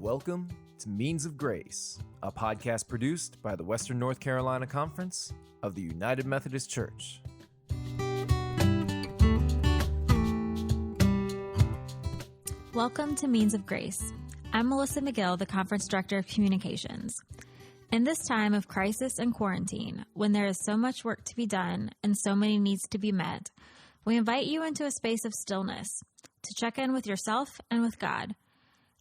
Welcome to Means of Grace, a podcast produced by the Western North Carolina Conference of the United Methodist Church. Welcome to Means of Grace. I'm Melissa Mcgill, the Conference Director of Communications. In this time of crisis and quarantine, when there is so much work to be done and so many needs to be met, we invite you into a space of stillness to check in with yourself and with God,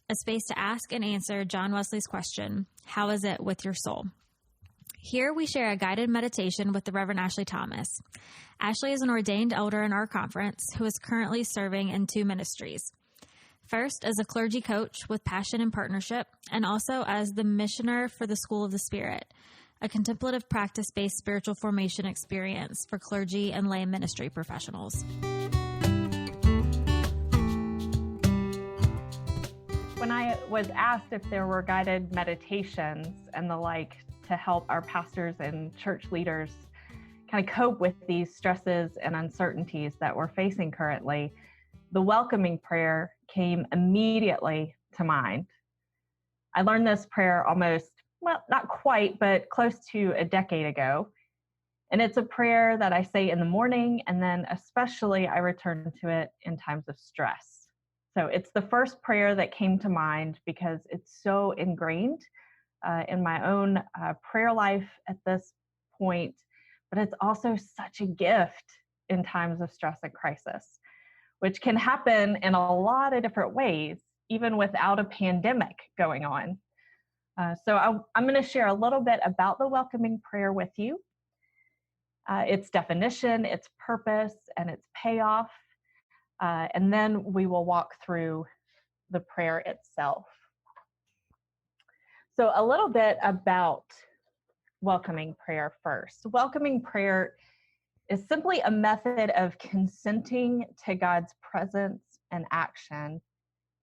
a space to ask and answer John Wesley's question, how is it with your soul? Here we share a guided meditation with the Reverend Ashley Thomas. Ashley is an ordained elder in our conference who is currently serving in two ministries. First, as a clergy coach with passion and partnership, and also as the missioner for the School of the Spirit, a contemplative practice-based spiritual formation experience for clergy and lay ministry professionals. When I was asked if there were guided meditations and the like to help our pastors and church leaders kind of cope with these stresses and uncertainties that we're facing currently, the welcoming prayer came immediately to mind. I learned this prayer almost, well, not quite, but close to a decade ago. And it's a prayer that I say in the morning, and then especially I return to it in times of stress. So it's the first prayer that came to mind because it's so ingrained in my own prayer life at this point, but it's also such a gift in times of stress and crisis, which can happen in a lot of different ways, even without a pandemic going on. So I'm going to share a little bit about the welcoming prayer with you, its definition, its purpose, and its payoff. And then we will walk through the prayer itself. So a little bit about welcoming prayer first. Welcoming prayer is simply a method of consenting to God's presence and action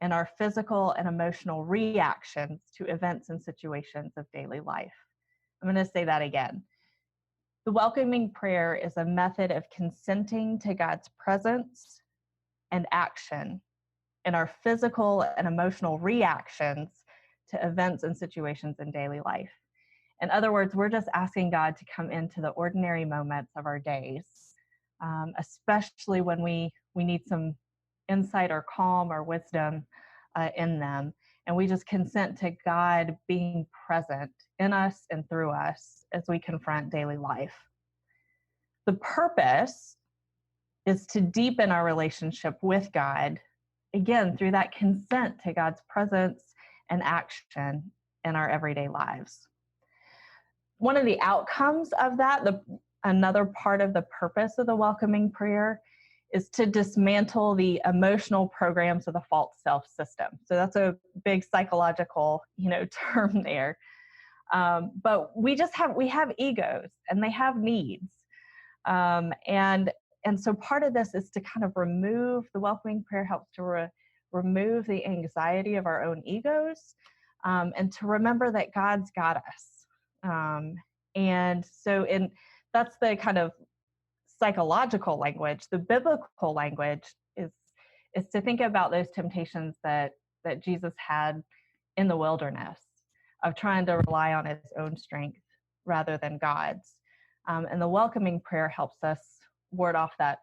in our physical and emotional reactions to events and situations of daily life. I'm going to say that again. The welcoming prayer is a method of consenting to God's presence and action in our physical and emotional reactions to events and situations in daily life. In other words, we're just asking God to come into the ordinary moments of our days, especially when we need some insight or calm or wisdom in them. And we just consent to God being present in us and through us as we confront daily life. The purpose is to deepen our relationship with God, again, through that consent to God's presence and action in our everyday lives. One of the outcomes of that, another part of the purpose of the welcoming prayer, is to dismantle the emotional programs of the false self system. So that's a big psychological, term there. But we have egos and they have needs. And so part of this is to kind of the welcoming prayer helps to remove the anxiety of our own egos, and to remember that God's got us. And so that's the kind of psychological language. The biblical language is to think about those temptations that Jesus had in the wilderness of trying to rely on his own strength rather than God's. And the welcoming prayer helps us ward off that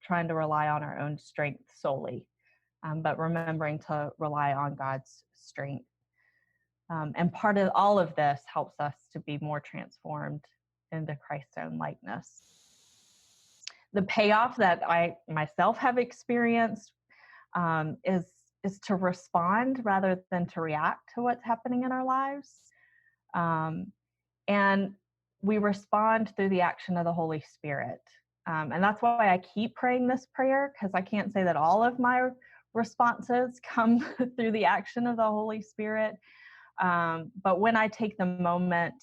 trying to rely on our own strength solely, but remembering to rely on God's strength. And part of all of this helps us to be more transformed into Christ's own likeness. The payoff that I myself have experienced is to respond rather than to react to what's happening in our lives. And we respond through the action of the Holy Spirit. And that's why I keep praying this prayer, because I can't say that all of my responses come through the action of the Holy Spirit. But when I take the moment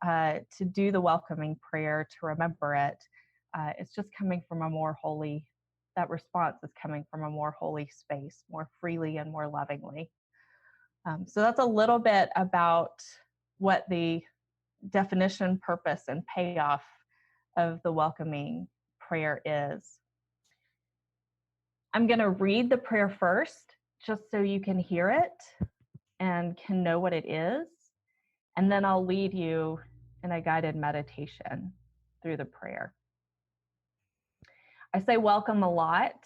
to do the welcoming prayer, to remember it, it's just coming from that response is coming from a more holy space, more freely and more lovingly. So that's a little bit about what the definition, purpose, and payoff of the welcoming prayer is. I'm going to read the prayer first, just so you can hear it. and can know what it is. And then I'll lead you in a guided meditation through the prayer. I say welcome a lot,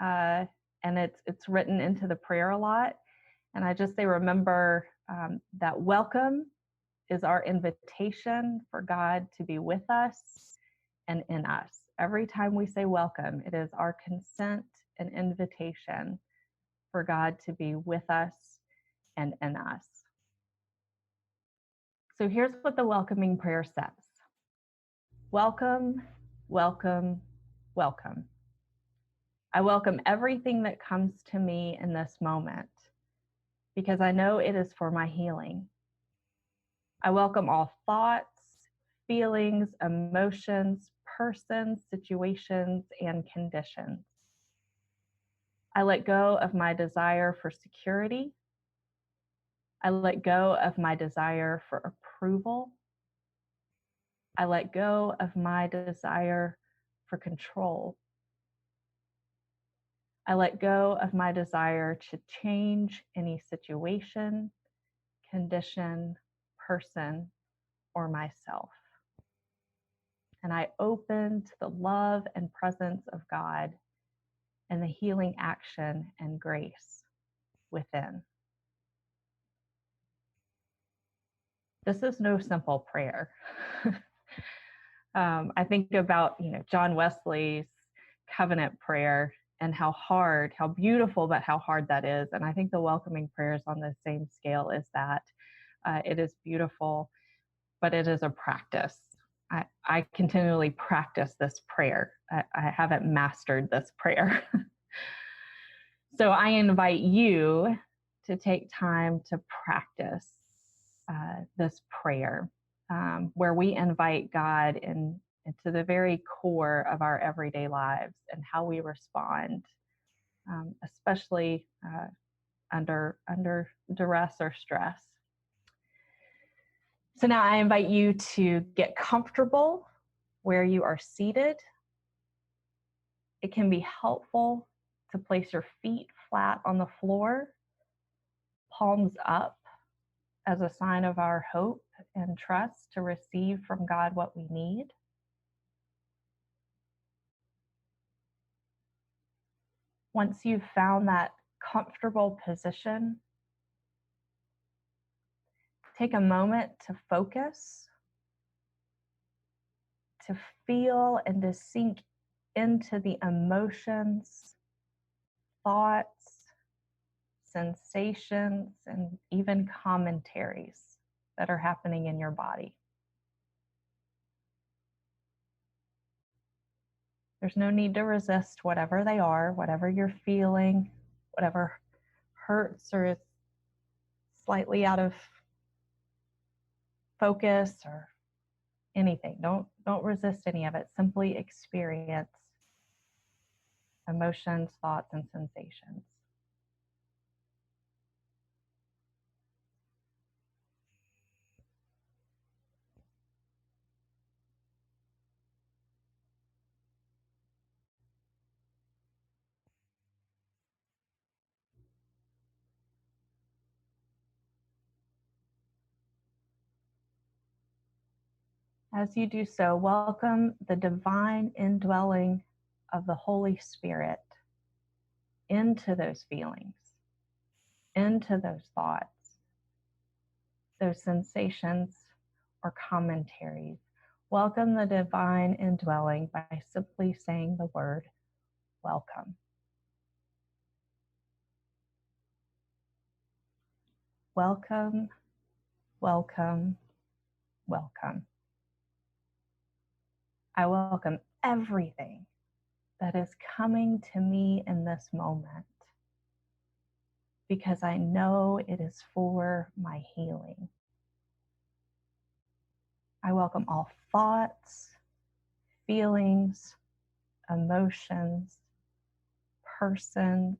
and it's written into the prayer a lot. And I just say, remember that welcome is our invitation for God to be with us and in us. Every time we say welcome, it is our consent and invitation for God to be with us and in us. So here's what the welcoming prayer says. Welcome, welcome, welcome. I welcome everything that comes to me in this moment because I know it is for my healing. I welcome all thoughts, feelings, emotions, persons, situations, and conditions. I let go of my desire for security. I let go of my desire for approval. I let go of my desire for control. I let go of my desire to change any situation, condition, person, or myself. And I open to the love and presence of God and the healing action and grace within. This is no simple prayer. I think about, John Wesley's covenant prayer and how hard, how beautiful, but how hard that is. And I think the welcoming prayer is on the same scale as that. It is beautiful, but it is a practice. I continually practice this prayer. I haven't mastered this prayer. So I invite you to take time to practice this prayer, where we invite God into the very core of our everyday lives and how we respond, especially under duress or stress. So now I invite you to get comfortable where you are seated. It can be helpful to place your feet flat on the floor, palms up, as a sign of our hope and trust to receive from God what we need. Once you've found that comfortable position, take a moment to focus, to feel and to sink into the emotions, thoughts, sensations, and even commentaries that are happening in your body. There's no need to resist whatever they are, whatever you're feeling, whatever hurts or is slightly out of focus or anything. Don't resist any of it. Simply experience emotions, thoughts, and sensations. As you do so, welcome the divine indwelling of the Holy Spirit into those feelings, into those thoughts, those sensations or commentaries. Welcome the divine indwelling by simply saying the word, welcome. Welcome, welcome, welcome. I welcome everything that is coming to me in this moment because I know it is for my healing. I welcome all thoughts, feelings, emotions, persons,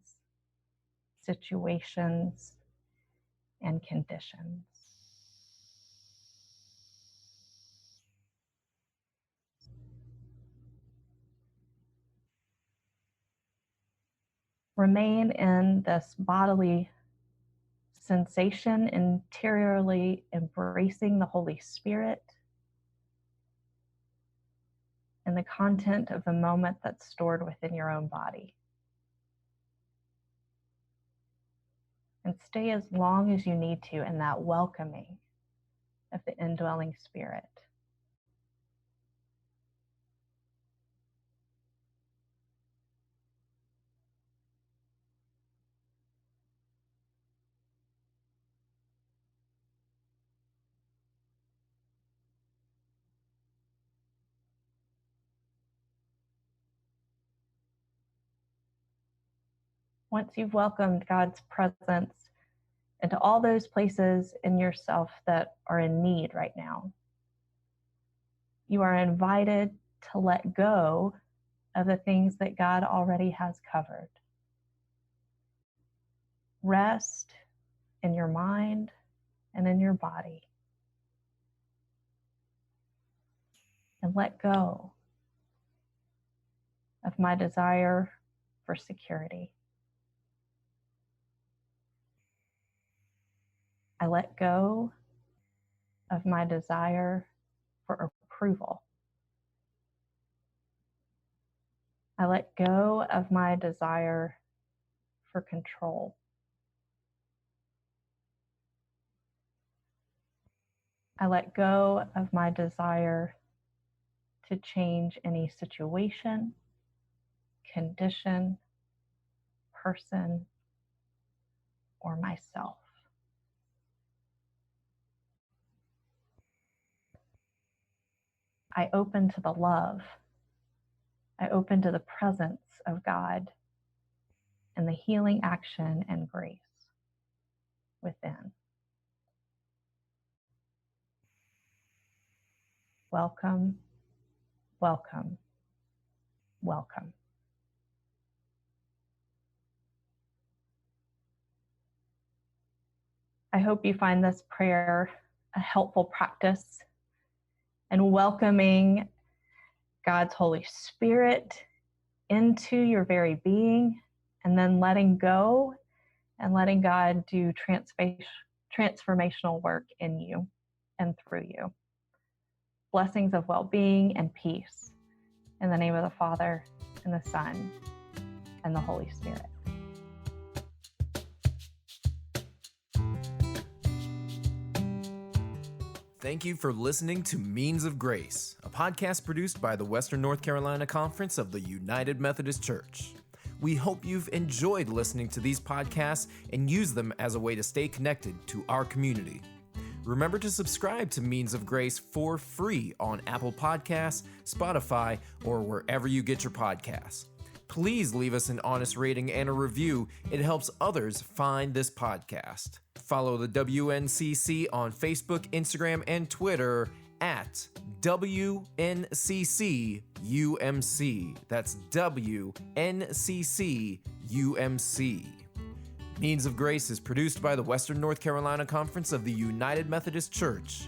situations, and conditions. Remain in this bodily sensation interiorly embracing the Holy Spirit and the content of the moment that's stored within your own body. And stay as long as you need to in that welcoming of the indwelling Spirit. Once you've welcomed God's presence into all those places in yourself that are in need right now, you are invited to let go of the things that God already has covered. Rest in your mind and in your body. And let go of my desire for security. I let go of my desire for approval. I let go of my desire for control. I let go of my desire to change any situation, condition, person, or myself. I open to the love. I open to the presence of God and the healing action and grace within. Welcome, welcome, welcome. I hope you find this prayer a helpful practice in welcoming God's Holy Spirit into your very being, and then letting go and letting God do transformational work in you and through you. Blessings of well-being and peace in the name of the Father and the Son and the Holy Spirit. Thank you for listening to Means of Grace, a podcast produced by the Western North Carolina Conference of the United Methodist Church. We hope you've enjoyed listening to these podcasts and use them as a way to stay connected to our community. Remember to subscribe to Means of Grace for free on Apple Podcasts, Spotify, or wherever you get your podcasts. Please leave us an honest rating and a review. It helps others find this podcast. Follow the WNCC on Facebook, Instagram, and Twitter at WNCCUMC. That's WNCCUMC. Means of Grace is produced by the Western North Carolina Conference of the United Methodist Church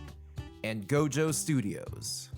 and Gojo Studios.